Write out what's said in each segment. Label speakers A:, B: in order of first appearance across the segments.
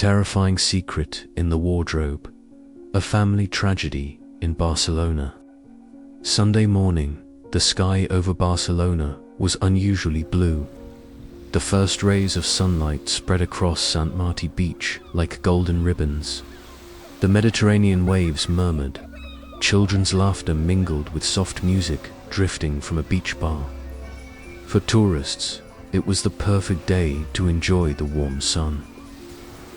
A: terrifying secret in the wardrobe. A family tragedy in Barcelona. Sunday morning, the sky over Barcelona was unusually blue. The first rays of sunlight spread across Sant Martí Beach like golden ribbons. The Mediterranean waves murmured. Children's laughter mingled with soft music drifting from a beach bar. For tourists, it was the perfect day to enjoy the warm sun.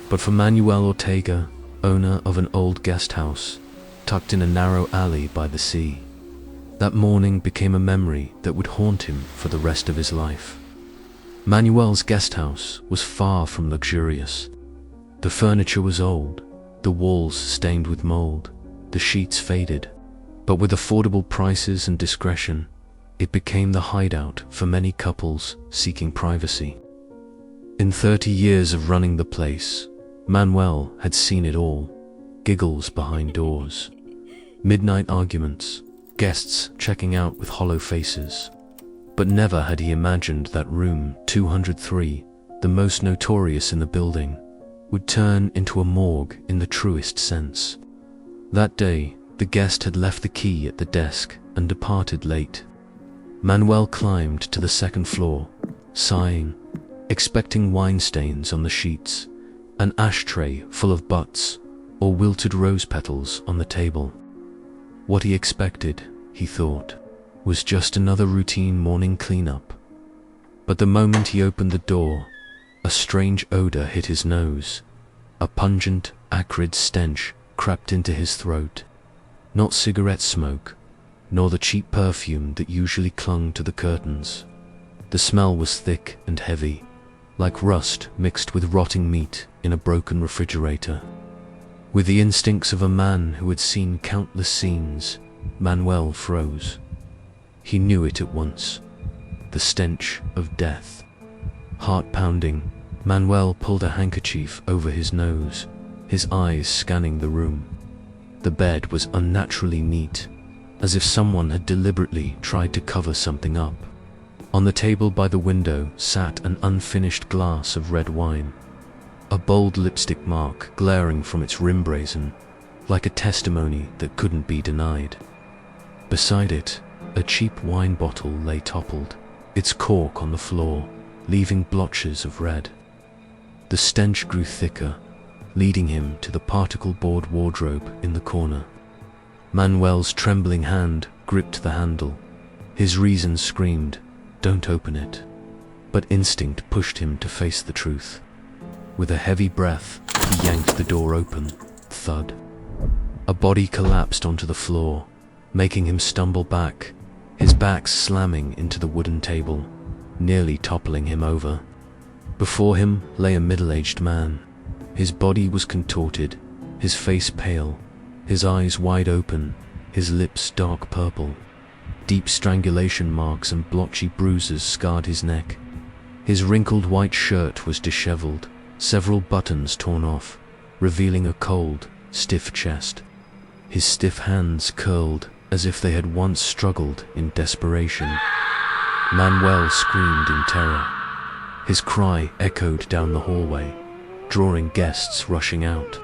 A: But for Manuel Ortega, owner of an old guest house tucked in a narrow alley by the sea, that morning became a memory that would haunt him for the rest of his life. Manuel's guest house was far from luxurious. The furniture was old, the walls stained with mold, the sheets faded, but with affordable prices and discretion, it became the hideout for many couples seeking privacy. In 30 years of running the place, Manuel had seen it all: giggles behind doors, midnight arguments, guests checking out with hollow faces. But never had he imagined that room 203, the most notorious in the building, would turn into a morgue in the truest sense. That day, the guest had left the key at the desk and departed late. Manuel climbed to the second floor, sighing, expecting wine stains on the sheets, an ashtray full of butts, or wilted rose petals on the table. What he expected, he thought, was just another routine morning cleanup. But the moment he opened the door, a strange odor hit his nose. A pungent, acrid stench crept into his throat. Not cigarette smoke, nor the cheap perfume that usually clung to the curtains. The smell was thick and heavy, like rust mixed with rotting meat in a broken refrigerator. With the instincts of a man who had seen countless scenes, Manuel froze. He knew it at once. The stench of death. Heart pounding, Manuel pulled a handkerchief over his nose, his eyes scanning the room. The bed was unnaturally neat, as if someone had deliberately tried to cover something up. On the table by the window sat an unfinished glass of red wine, a bold lipstick mark glaring from its rim brazen, like a testimony that couldn't be denied. Beside it, a cheap wine bottle lay toppled, its cork on the floor, leaving blotches of red. The stench grew thicker, leading him to the particle-board wardrobe in the corner. Manuel's trembling hand gripped the handle. His reason screamed, "Don't open it." But instinct pushed him to face the truth. With a heavy breath, he yanked the door open. Thud. A body collapsed onto the floor, making him stumble back, his back slamming into the wooden table, nearly toppling him over. Before him lay a middle-aged man. His body was contorted, his face pale, his eyes wide open, his lips dark purple. Deep strangulation marks and blotchy bruises scarred his neck. His wrinkled white shirt was disheveled, several buttons torn off, revealing a cold, stiff chest. His stiff hands curled as if they had once struggled in desperation. Manuel screamed in terror. His cry echoed down the hallway, drawing guests rushing out.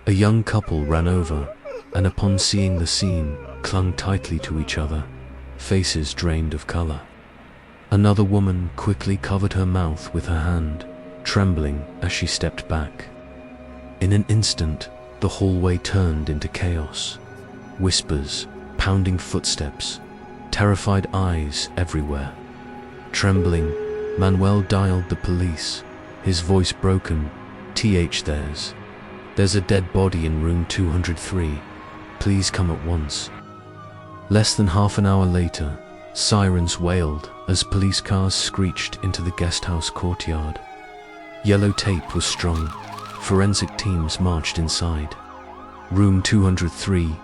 A: A young couple ran over, and upon seeing the scene, clung tightly to each other, faces drained of color. Another woman quickly covered her mouth with her hand, trembling as she stepped back. In an instant, the hallway turned into chaos. Whispers, pounding footsteps, terrified eyes everywhere. Trembling, Manuel dialed the police, his voice broken. There's a dead body in room 203. Please come at once." Less than half an hour later, sirens wailed as police cars screeched into the guesthouse courtyard. Yellow tape was strung. Forensic teams marched inside. Room 203,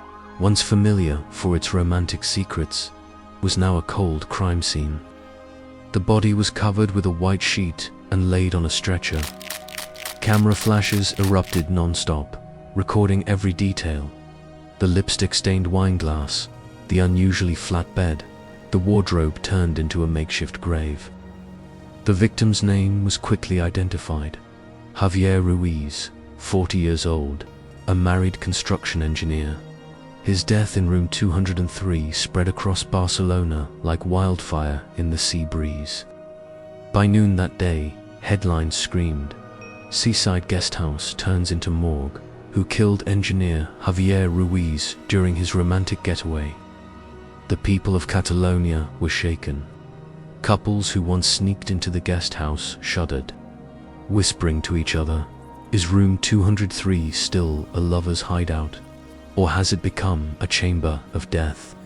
A: once familiar for its romantic secrets, was now a cold crime scene. The body was covered with a white sheet and laid on a stretcher. Camera flashes erupted non-stop, recording every detail. The lipstick-stained wine glass, the unusually flat bed, the wardrobe turned into a makeshift grave. The victim's name was quickly identified: Javier Ruiz, 40 years old, a married construction engineer. His death in room 203 spread across Barcelona like wildfire in the sea breeze. By noon that day, headlines screamed, "Seaside guesthouse turns into morgue. Who killed engineer Javier Ruiz during his romantic getaway?" The people of Catalonia were shaken. Couples who once sneaked into the guest house shuddered, whispering to each other, "Is room 203 still a lover's hideout? Or has it become a chamber of death?"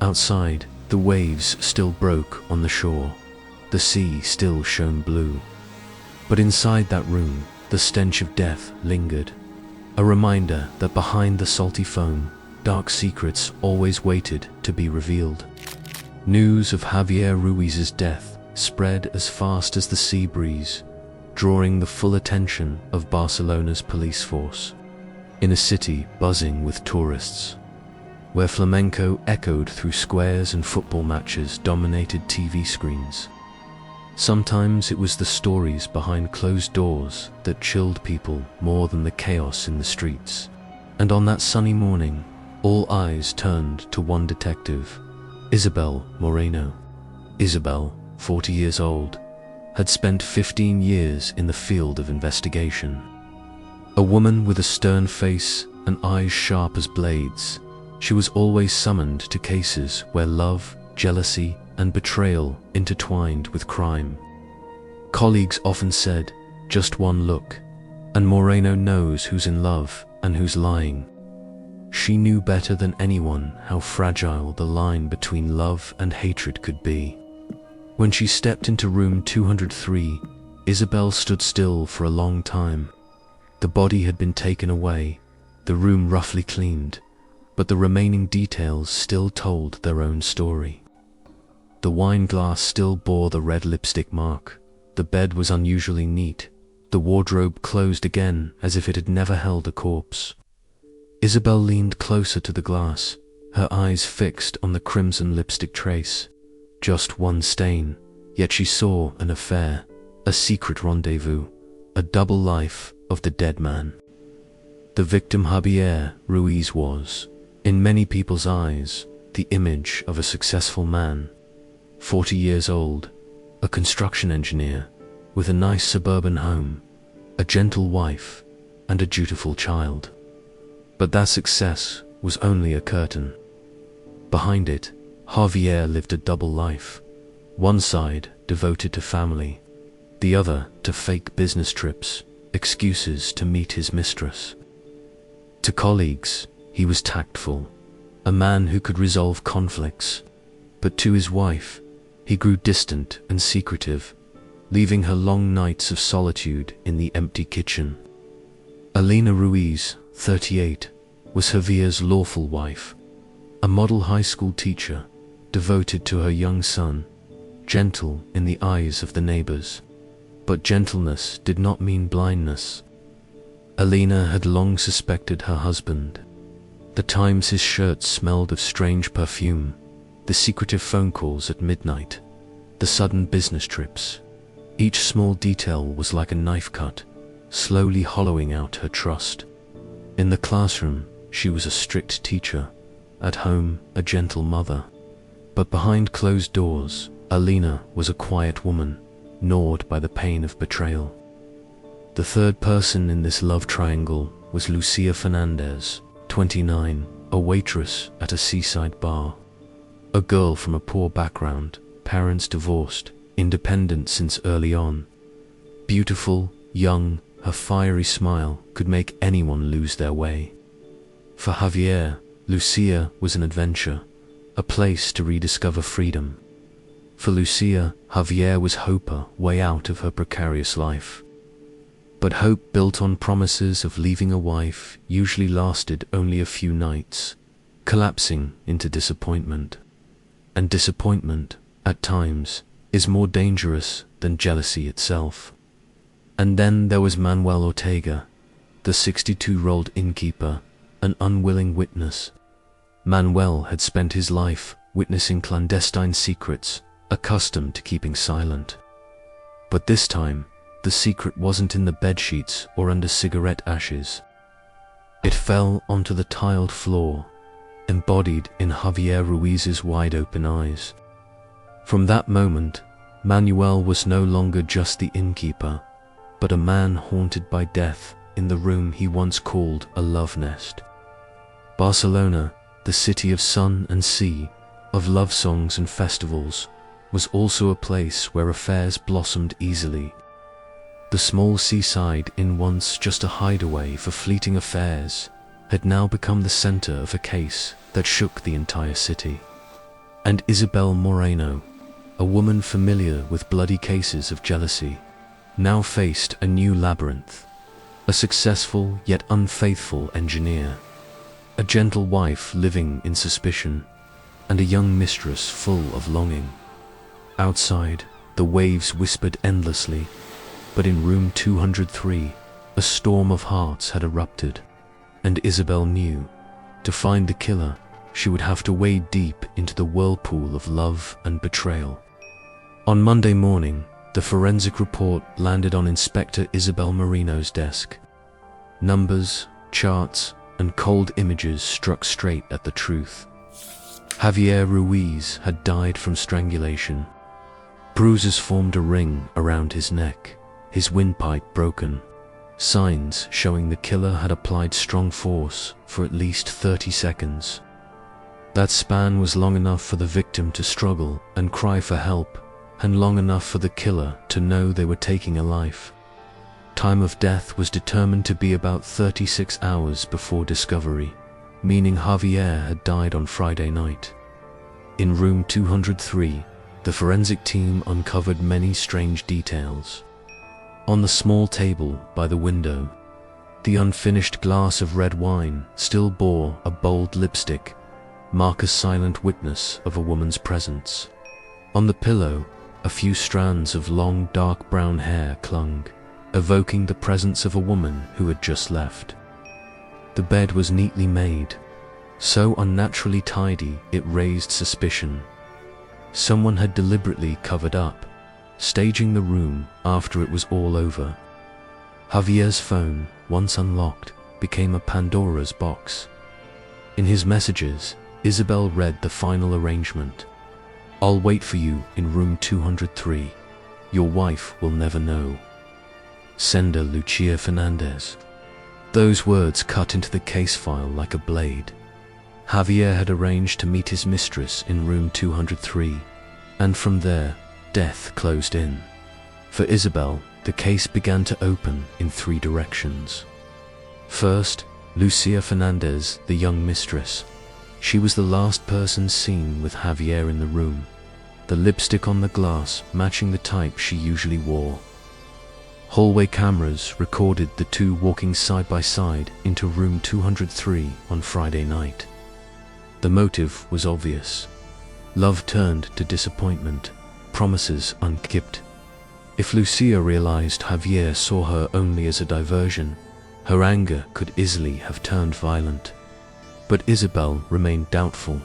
A: Outside, the waves still broke on the shore. The sea still shone blue. But inside that room, the stench of death lingered. A reminder that behind the salty foam, dark secrets always waited to be revealed. News of Javier Ruiz's death spread as fast as the sea breeze, drawing the full attention of Barcelona's police force. In a city buzzing with tourists, where flamenco echoed through squares and football matches dominated TV screens. Sometimes it was the stories behind closed doors that chilled people more than the chaos in the streets. And on that sunny morning, all eyes turned to one detective, Isabel Moreno. Isabel, 40 years old, had spent 15 years in the field of investigation. A woman with a stern face and eyes sharp as blades, she was always summoned to cases where love, jealousy, and betrayal intertwined with crime. Colleagues often said, "Just one look, and Moreno knows who's in love and who's lying." She knew better than anyone how fragile the line between love and hatred could be. When she stepped into room 203, Isabel stood still for a long time. The body had been taken away, the room roughly cleaned, but the remaining details still told their own story. The wine glass still bore the red lipstick mark, the bed was unusually neat, the wardrobe closed again as if it had never held a corpse. Isabel leaned closer to the glass, her eyes fixed on the crimson lipstick trace. Just one stain, yet she saw an affair, a secret rendezvous, a double life of the dead man. The victim Javier Ruiz was, in many people's eyes, the image of a successful man, 40 years old, a construction engineer, with a nice suburban home, a gentle wife, and a dutiful child. But that success was only a curtain. Behind it, Javier lived a double life, one side devoted to family, the other to fake business trips, excuses to meet his mistress. To colleagues, he was tactful, a man who could resolve conflicts, but to his wife, he grew distant and secretive, leaving her long nights of solitude in the empty kitchen. Elena Ruiz, 38, was Javier's lawful wife, a model high school teacher, devoted to her young son, gentle in the eyes of the neighbors. But gentleness did not mean blindness. Elena had long suspected her husband. The times his shirt smelled of strange perfume, the secretive phone calls at midnight, the sudden business trips. Each small detail was like a knife cut, slowly hollowing out her trust. In the classroom, she was a strict teacher, at home, a gentle mother. But behind closed doors, Elena was a quiet woman, gnawed by the pain of betrayal. The third person in this love triangle was Lucia Fernandez, 29, a waitress at a seaside bar. A girl from a poor background, parents divorced, independent since early on. Beautiful, young, her fiery smile could make anyone lose their way. For Javier, Lucia was an adventure, a place to rediscover freedom. For Lucia, Javier was hope, way out of her precarious life. But hope built on promises of leaving a wife usually lasted only a few nights, collapsing into disappointment. And disappointment, at times, is more dangerous than jealousy itself. And then there was Manuel Ortega, the 62-year-old innkeeper, an unwilling witness. Manuel had spent his life witnessing clandestine secrets, accustomed to keeping silent. But this time, the secret wasn't in the bedsheets or under cigarette ashes. It fell onto the tiled floor, embodied in Javier Ruiz's wide-open eyes. From that moment, Manuel was no longer just the innkeeper, but a man haunted by death in the room he once called a love nest. Barcelona, the city of sun and sea, of love songs and festivals, was also a place where affairs blossomed easily. The small seaside inn, once just a hideaway for fleeting affairs, had now become the center of a case that shook the entire city. And Isabel Moreno, a woman familiar with bloody cases of jealousy, now faced a new labyrinth. A successful yet unfaithful engineer, a gentle wife living in suspicion, and a young mistress full of longing. Outside, the waves whispered endlessly, but in room 203, a storm of hearts had erupted, and Isabel knew, to find the killer, she would have to wade deep into the whirlpool of love and betrayal. On Monday morning, the forensic report landed on Inspector Isabel Moreno's desk. Numbers, charts, and cold images struck straight at the truth. Javier Ruiz had died from strangulation. Bruises formed a ring around his neck, his windpipe broken, signs showing the killer had applied strong force for at least 30 seconds. That span was long enough for the victim to struggle and cry for help, and long enough for the killer to know they were taking a life. Time of death was determined to be about 36 hours before discovery, meaning Javier had died on Friday night. In room 203, the forensic team uncovered many strange details. On the small table by the window, the unfinished glass of red wine still bore a bold lipstick, mark a silent witness of a woman's presence. On the pillow, a few strands of long dark brown hair clung, evoking the presence of a woman who had just left. The bed was neatly made, so unnaturally tidy it raised suspicion. Someone had deliberately covered up, staging the room after it was all over. Javier's phone, once unlocked, became a Pandora's box. In his messages, Isabel read the final arrangement. "I'll wait for you in room 203. Your wife will never know. Sender Lucia Fernandez." Those words cut into the case file like a blade. Javier had arranged to meet his mistress in room 203, and from there, death closed in. For Isabel, the case began to open in 3 directions. First, Lucia Fernandez, the young mistress. She was the last person seen with Javier in the room, the lipstick on the glass matching the type she usually wore. Hallway cameras recorded the two walking side by side into room 203 on Friday night. The motive was obvious. Love turned to disappointment, promises unkept. If Lucia realized Javier saw her only as a diversion, her anger could easily have turned violent. But Isabel remained doubtful.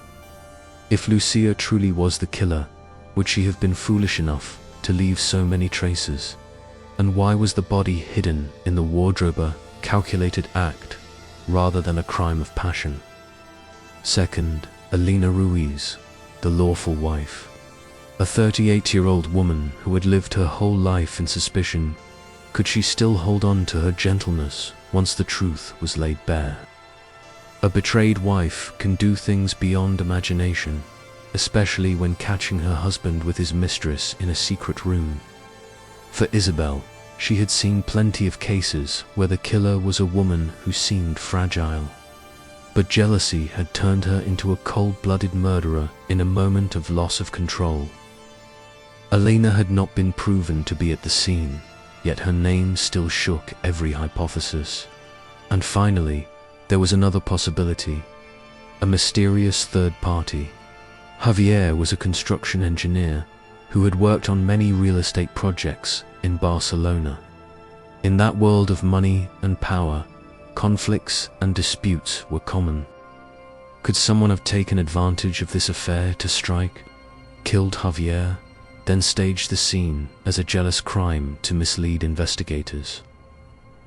A: If Lucia truly was the killer, would she have been foolish enough to leave so many traces? And why was the body hidden in the wardrobe, a calculated act rather than a crime of passion? Second, Elena Ruiz, the lawful wife. A 38-year-old woman who had lived her whole life in suspicion. Could she still hold on to her gentleness once the truth was laid bare? A betrayed wife can do things beyond imagination, especially when catching her husband with his mistress in a secret room. For Isabel, she had seen plenty of cases where the killer was a woman who seemed fragile. But jealousy had turned her into a cold-blooded murderer in a moment of loss of control. Elena had not been proven to be at the scene, yet her name still shook every hypothesis. And finally, there was another possibility, a mysterious third party. Javier was a construction engineer who had worked on many real estate projects in Barcelona. In that world of money and power, conflicts and disputes were common. Could someone have taken advantage of this affair to strike, killed Javier, then staged the scene as a jealous crime to mislead investigators.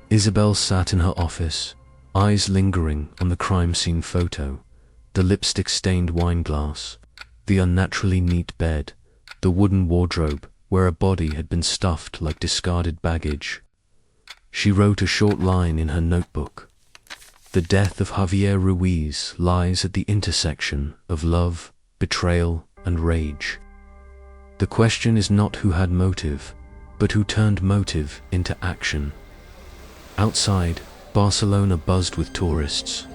A: Isabel sat in her office, eyes lingering on the crime scene photo, the lipstick-stained wine glass, the unnaturally neat bed, the wooden wardrobe where a body had been stuffed like discarded baggage. She wrote a short line in her notebook. The death of Javier Ruiz lies at the intersection of love, betrayal, and rage. The question is not who had motive, but who turned motive into action. Outside, Barcelona buzzed with tourists,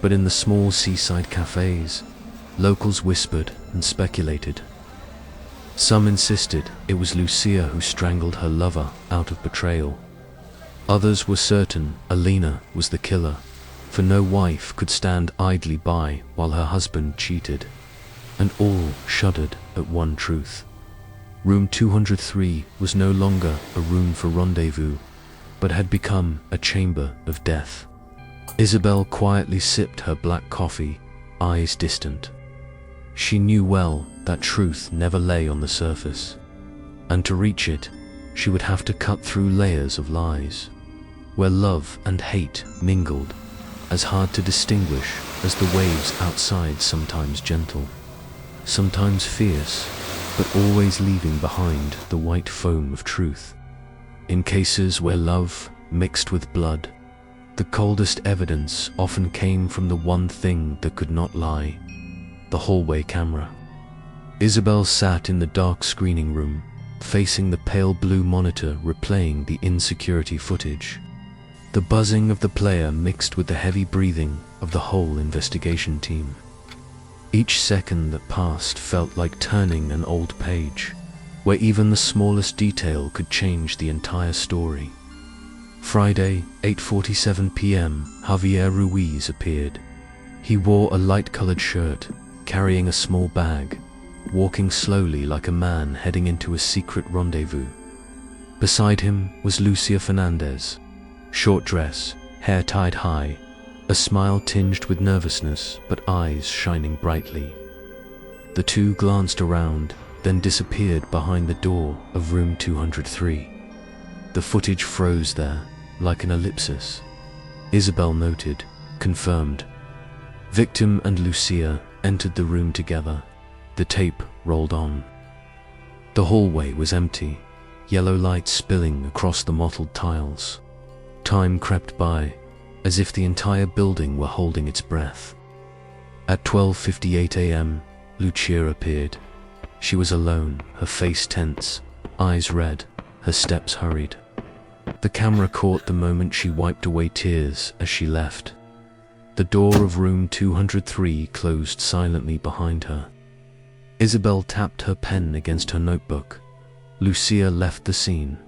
A: but in the small seaside cafes, locals whispered and speculated. Some insisted it was Lucia who strangled her lover out of betrayal. Others were certain Elena was the killer, for no wife could stand idly by while her husband cheated. And all shuddered at one truth. Room 203 was no longer a room for rendezvous, but had become a chamber of death. Isabel quietly sipped her black coffee, eyes distant. She knew well that truth never lay on the surface, and to reach it, she would have to cut through layers of lies, where love and hate mingled, as hard to distinguish as the waves outside, sometimes gentle, sometimes fierce, but always leaving behind the white foam of truth. In cases where love mixed with blood, the coldest evidence often came from the one thing that could not lie, the hallway camera. Isabel sat in the dark screening room, facing the pale blue monitor replaying the insecurity footage. The buzzing of the player mixed with the heavy breathing of the whole investigation team. Each second that passed felt like turning an old page, where even the smallest detail could change the entire story. Friday, 8:47 p.m., Javier Ruiz appeared. He wore a light-colored shirt, carrying a small bag, walking slowly like a man heading into a secret rendezvous. Beside him was Lucia Fernandez, short dress, hair tied high, a smile tinged with nervousness but eyes shining brightly. The two glanced around, then disappeared behind the door of room 203. The footage froze there, like an ellipsis. Isabel noted, confirmed. Victim and Lucia entered the room together. The tape rolled on. The hallway was empty, yellow light spilling across the mottled tiles. Time crept by, as if the entire building were holding its breath. At 12:58 a.m., Lucia appeared. She was alone, her face tense, eyes red, her steps hurried. The camera caught the moment she wiped away tears as she left. The door of room 203 closed silently behind her. Isabel tapped her pen against her notebook. Lucia left the scene.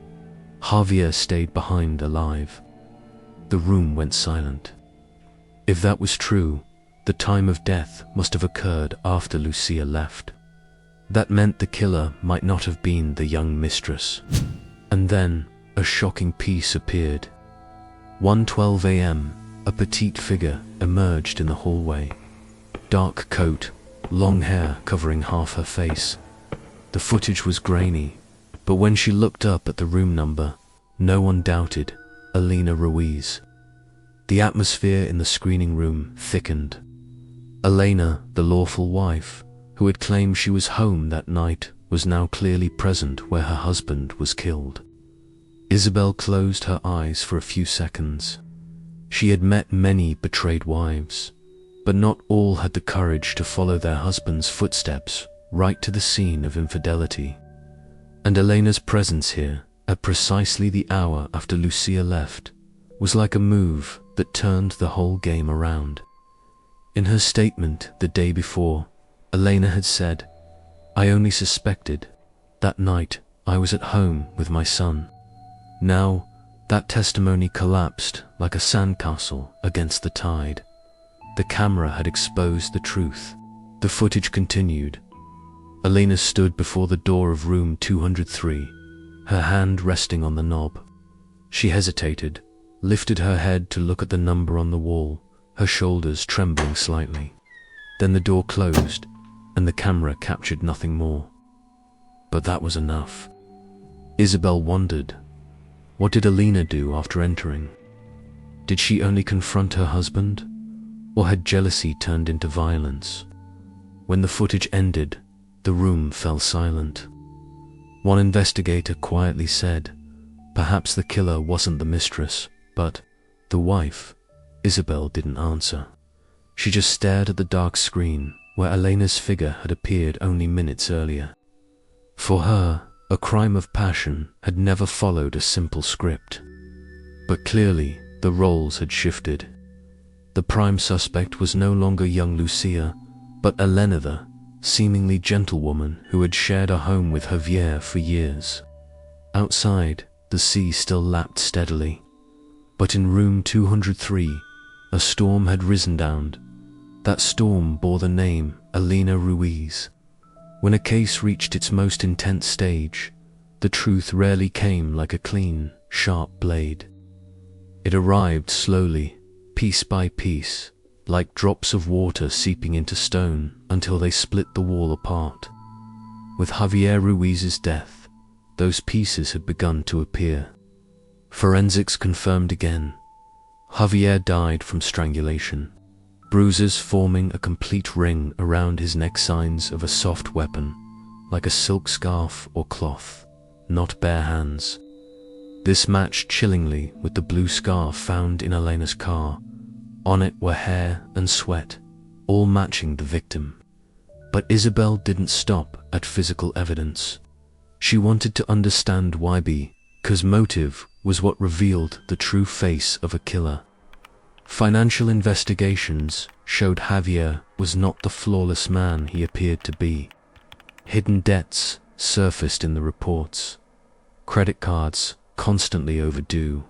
A: Javier stayed behind alive. The room went silent. If that was true, the time of death must have occurred after Lucia left. That meant the killer might not have been the young mistress. And then, a shocking piece appeared. 1:12 a.m., a petite figure emerged in the hallway. Dark coat, long hair covering half her face. The footage was grainy, but when she looked up at the room number, no one doubted Elena Ruiz. The atmosphere in the screening room thickened. Elena, the lawful wife, who had claimed she was home that night, was now clearly present where her husband was killed. Isabel closed her eyes for a few seconds. She had met many betrayed wives, but not all had the courage to follow their husband's footsteps right to the scene of infidelity. And Elena's presence here, at precisely the hour after Lucia left, was like a move that turned the whole game around. In her statement the day before, Elena had said, "I only suspected. That night I was at home with my son." Now, that testimony collapsed like a sandcastle against the tide. The camera had exposed the truth. The footage continued. Elena stood before the door of room 203, her hand resting on the knob. She hesitated, lifted her head to look at the number on the wall, her shoulders trembling slightly. Then the door closed, and the camera captured nothing more. but that was enough. Isabel wondered, what did Alina do after entering? Did she only confront her husband, or had jealousy turned into violence? When the footage ended, the room fell silent. One investigator quietly said, perhaps the killer wasn't the mistress, but the wife. Isabel didn't answer. She just stared at the dark screen where Elena's figure had appeared only minutes earlier. For her, a crime of passion had never followed a simple script. But clearly, the roles had shifted. The prime suspect was no longer young Lucia, but Elena, the seemingly gentlewoman who had shared a home with Javier for years. Outside, the sea still lapped steadily. But in room 203, a storm had risen down. That storm bore the name Javier Ruiz. When a case reached its most intense stage, the truth rarely came like a clean, sharp blade. It arrived slowly, piece by piece, like drops of water seeping into stone until they split the wall apart. With Javier Ruiz's death, those pieces had begun to appear. Forensics confirmed again. Javier died from strangulation, bruises forming a complete ring around his neck, signs of a soft weapon, like a silk scarf or cloth, not bare hands. This matched chillingly with the blue scarf found in Elena's car. On it were hair and sweat, all matching the victim. But Isabel didn't stop at physical evidence. She wanted to understand why, because motive was what revealed the true face of a killer. Financial investigations showed Javier was not the flawless man he appeared to be. Hidden debts surfaced in the reports. Credit cards constantly overdue,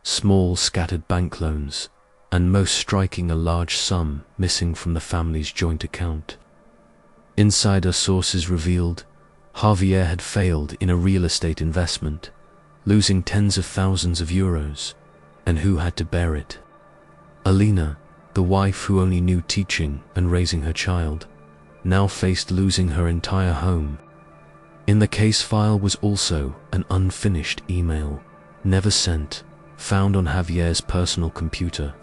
A: small scattered bank loans, and most striking, a large sum missing from the family's joint account. Insider sources revealed Javier had failed in a real estate investment, losing tens of thousands of euros, and who had to bear it? Alina, the wife who only knew teaching and raising her child, now faced losing her entire home. In the case file was also an unfinished email, never sent, found on Javier's personal computer.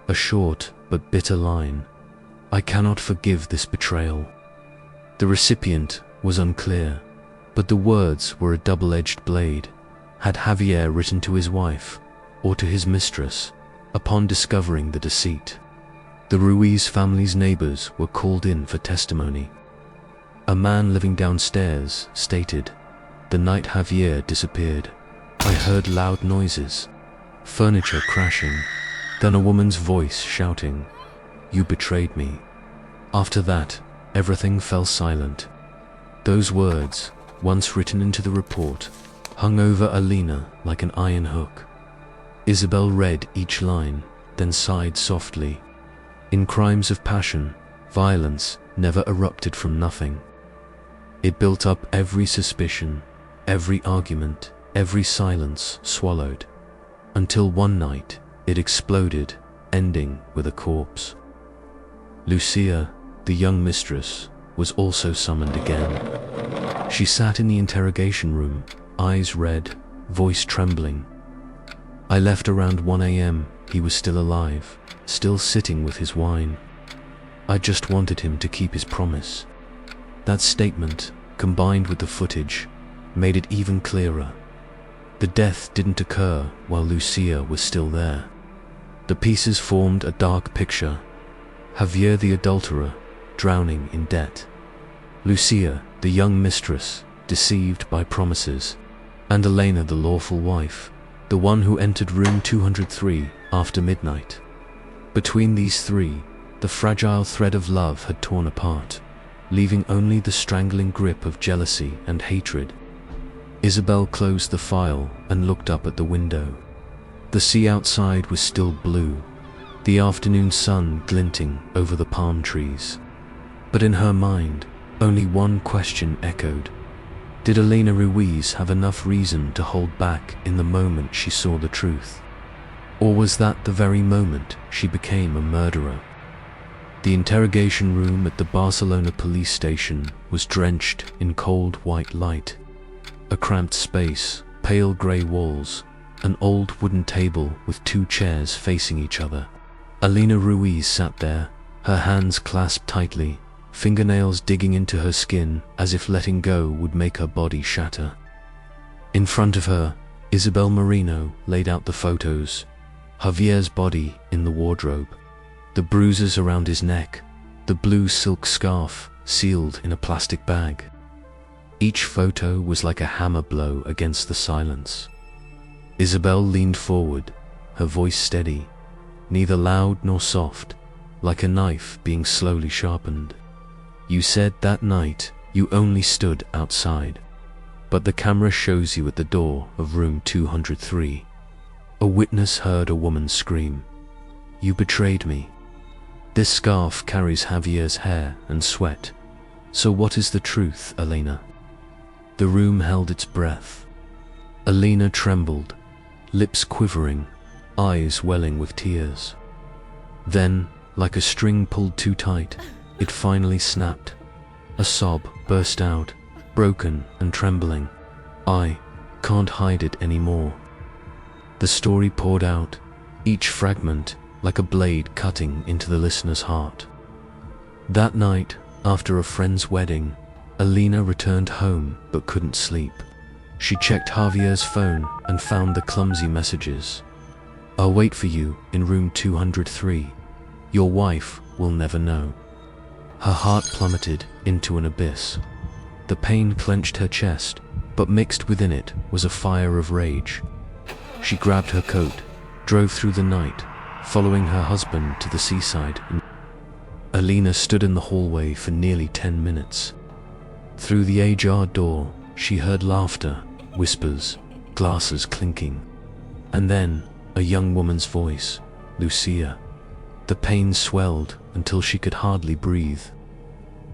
A: A short but bitter line, "I cannot forgive this betrayal." The recipient was unclear, but the words were a double-edged blade. Had Javier written to his wife or to his mistress upon discovering the deceit? The Ruiz family's neighbors were called in for testimony. A man living downstairs stated, "The night Javier disappeared, I heard loud noises, furniture crashing, then a woman's voice shouting, 'You betrayed me.' After that, everything fell silent." Those words, once written into the report, hung over Alina like an iron hook. Isabel read each line, then sighed softly. In crimes of passion, violence never erupted from nothing. It built up every suspicion, every argument, every silence swallowed, until one night it exploded, ending with a corpse. Lucia, the young mistress, was also summoned again. She sat in the interrogation room, eyes red, voice trembling. "I left around 1 a.m. He was still alive, still sitting with his wine. I just wanted him to keep his promise." That statement, combined with the footage, made it even clearer. The death didn't occur while Lucia was still there. The pieces formed a dark picture. Javier the adulterer, drowning in debt. Lucia, the young mistress, deceived by promises. And Elena, the lawful wife, the one who entered room 203 after midnight. Between these three, the fragile thread of love had torn apart, leaving only the strangling grip of jealousy and hatred. Isabel closed the file and looked up at the window. The sea outside was still blue, the afternoon sun glinting over the palm trees. But in her mind, only one question echoed. Did Elena Ruiz have enough reason to hold back in the moment she saw the truth? Or was that the very moment she became a murderer? The interrogation room at the Barcelona police station was drenched in cold white light. A cramped space, pale grey walls, an old wooden table with 2 chairs facing each other. Elena Ruiz sat there, her hands clasped tightly, fingernails digging into her skin as if letting go would make her body shatter. In front of her, Isabel Merino laid out the photos, Javier's body in the wardrobe, the bruises around his neck, the blue silk scarf sealed in a plastic bag. Each photo was like a hammer blow against the silence. Isabel leaned forward, her voice steady, neither loud nor soft, like a knife being slowly sharpened. You said that night you only stood outside, but the camera shows you at the door of room 203. A witness heard a woman scream, "You betrayed me." This scarf carries Javier's hair and sweat. So what is the truth, Elena? The room held its breath. Elena trembled, lips quivering, eyes welling with tears. Then, like a string pulled too tight, it finally snapped. A sob burst out, broken and trembling. "I can't hide it anymore." The story poured out, each fragment like a blade cutting into the listener's heart. That night, after a friend's wedding, Elena returned home but couldn't sleep. She checked Javier's phone and found the clumsy messages. "I'll wait for you in room 203. Your wife will never know." Her heart plummeted into an abyss. The pain clenched her chest, but mixed within it was a fire of rage. She grabbed her coat, drove through the night, following her husband to the seaside. Elena stood in the hallway for nearly 10 minutes. Through the ajar door, she heard laughter, whispers, glasses clinking. And then, a young woman's voice, Lucia. The pain swelled until she could hardly breathe.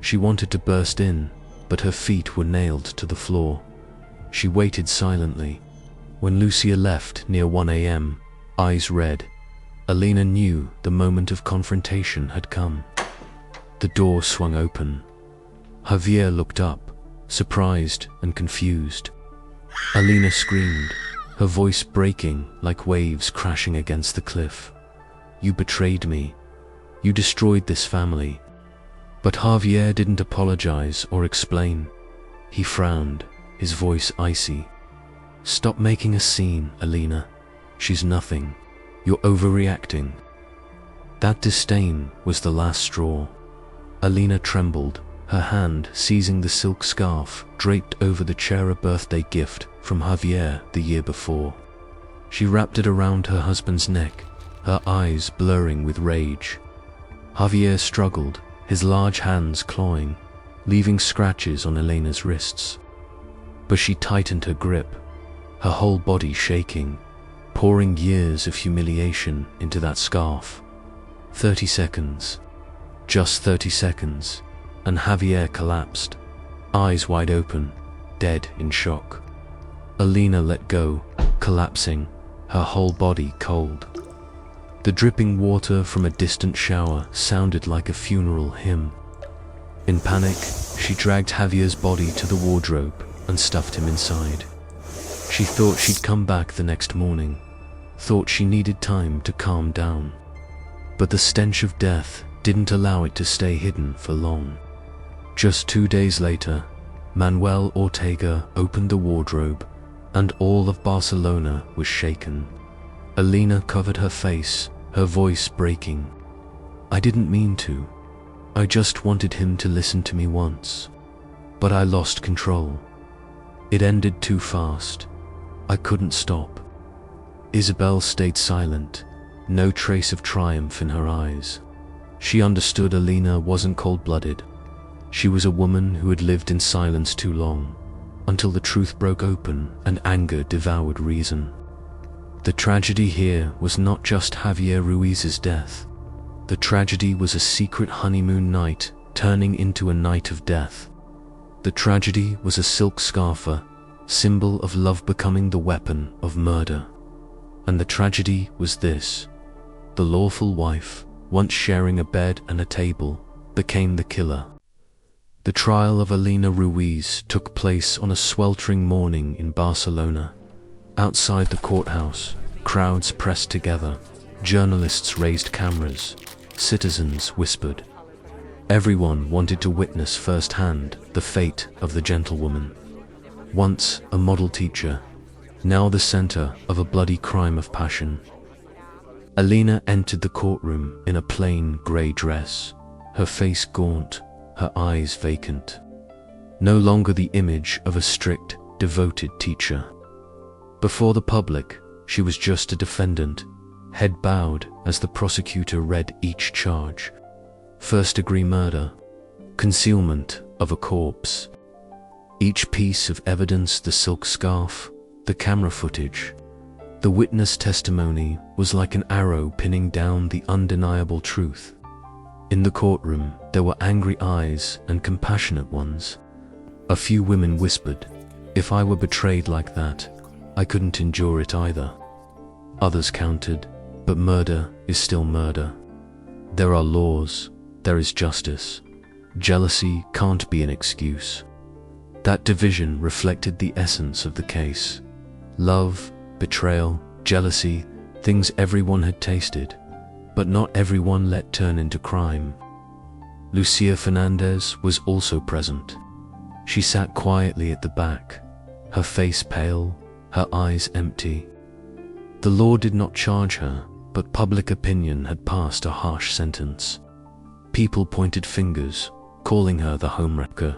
A: She wanted to burst in, but her feet were nailed to the floor. She waited silently. When Lucia left near 1 a.m., eyes red, Elena knew the moment of confrontation had come. The door swung open. Javier looked up, surprised and confused. Elena screamed, her voice breaking like waves crashing against the cliff. "You betrayed me. You destroyed this family." But Javier didn't apologize or explain. He frowned, his voice icy. "Stop making a scene, Elena. She's nothing. You're overreacting." That disdain was the last straw. Elena trembled, her hand seizing the silk scarf draped over the chair, a birthday gift from Javier the year before. She wrapped it around her husband's neck, her eyes blurring with rage. Javier struggled, his large hands clawing, leaving scratches on Elena's wrists. But she tightened her grip, her whole body shaking, pouring years of humiliation into that scarf. 30 seconds. Just 30 seconds, and Javier collapsed, eyes wide open, dead in shock. Elena let go, collapsing, her whole body cold. The dripping water from a distant shower sounded like a funeral hymn. In panic, she dragged Javier's body to the wardrobe and stuffed him inside. She thought she'd come back the next morning, thought she needed time to calm down. But the stench of death didn't allow it to stay hidden for long. Just 2 days later, Manuel Ortega opened the wardrobe, and all of Barcelona was shaken. Elena covered her face, her voice breaking. "I didn't mean to. I just wanted him to listen to me once. But I lost control. It ended too fast. I couldn't stop." Isabel stayed silent, no trace of triumph in her eyes. She understood Elena wasn't cold-blooded. She was a woman who had lived in silence too long, until the truth broke open and anger devoured reason. The tragedy here was not just Javier Ruiz's death. The tragedy was a secret honeymoon night turning into a night of death. The tragedy was a silk scarf, symbol of love becoming the weapon of murder. And the tragedy was this: the lawful wife, once sharing a bed and a table, became the killer. The trial of Javier Ruiz took place on a sweltering morning in Barcelona. Outside the courthouse, crowds pressed together, journalists raised cameras, citizens whispered. Everyone wanted to witness firsthand the fate of the gentlewoman. Once a model teacher, now the center of a bloody crime of passion. Alina entered the courtroom in a plain grey dress, her face gaunt, her eyes vacant. No longer the image of a strict, devoted teacher. Before the public, she was just a defendant, head bowed as the prosecutor read each charge. First-degree murder, concealment of a corpse. Each piece of evidence, the silk scarf, the camera footage, the witness testimony was like an arrow pinning down the undeniable truth. In the courtroom, there were angry eyes and compassionate ones. A few women whispered, "If I were betrayed like that, I couldn't endure it either." Others countered, "But murder is still murder. There are laws, there is justice. Jealousy can't be an excuse." That division reflected the essence of the case. Love, betrayal, jealousy, things everyone had tasted, but not everyone let turn into crime. Lucia Fernandez was also present. She sat quietly at the back, her face pale, her eyes empty. The law did not charge her, but public opinion had passed a harsh sentence. People pointed fingers, calling her the homewrecker.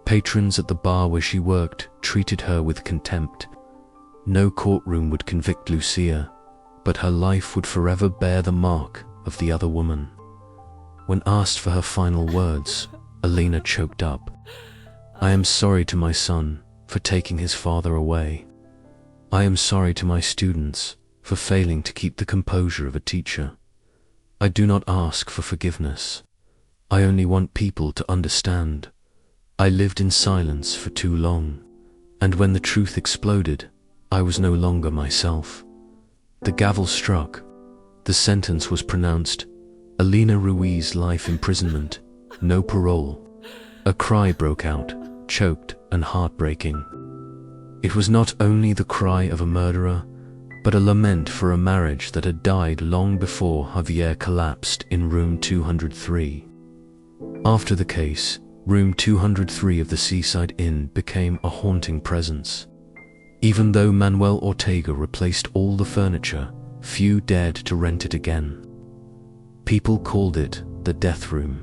A: Patrons at the bar where she worked treated her with contempt. No courtroom would convict Lucia, but her life would forever bear the mark of the other woman. When asked for her final words, Alina choked up. "I am sorry to my son for taking his father away. I am sorry to my students for failing to keep the composure of a teacher. I do not ask for forgiveness. I only want people to understand. I lived in silence for too long, and when the truth exploded, I was no longer myself." The gavel struck. The sentence was pronounced. Alina Ruiz, life imprisonment, no parole. A cry broke out, choked and heartbreaking. It was not only the cry of a murderer, but a lament for a marriage that had died long before Javier collapsed in room 203. After the case, room 203 of the Seaside Inn became a haunting presence. Even though Manuel Ortega replaced all the furniture, few dared to rent it again. People called it the death room.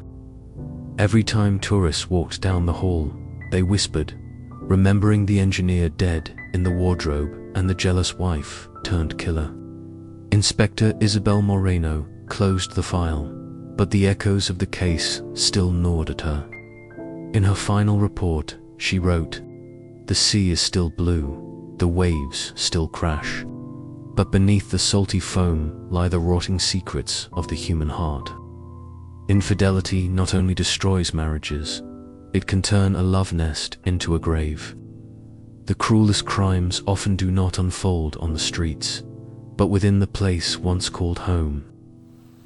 A: Every time tourists walked down the hall, they whispered, remembering the engineer dead in the wardrobe and the jealous wife turned killer. Inspector Isabel Moreno closed the file, but the echoes of the case still gnawed at her. In her final report, she wrote, "The sea is still blue, the waves still crash, but beneath the salty foam lie the rotting secrets of the human heart." Infidelity not only destroys marriages, it can turn a love nest into a grave. The cruelest crimes often do not unfold on the streets, but within the place once called home.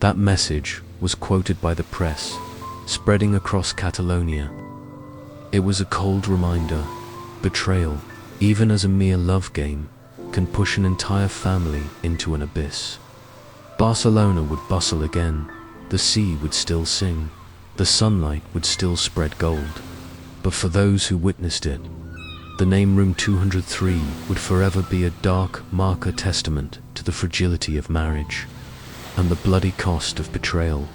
A: That message was quoted by the press, spreading across Catalonia. It was a cold reminder: betrayal, even as a mere love game, can push an entire family into an abyss. Barcelona would bustle again, the sea would still sing, the sunlight would still spread gold. But for those who witnessed it, the name Room 203 would forever be a dark marker testament to the fragility of marriage and the bloody cost of betrayal.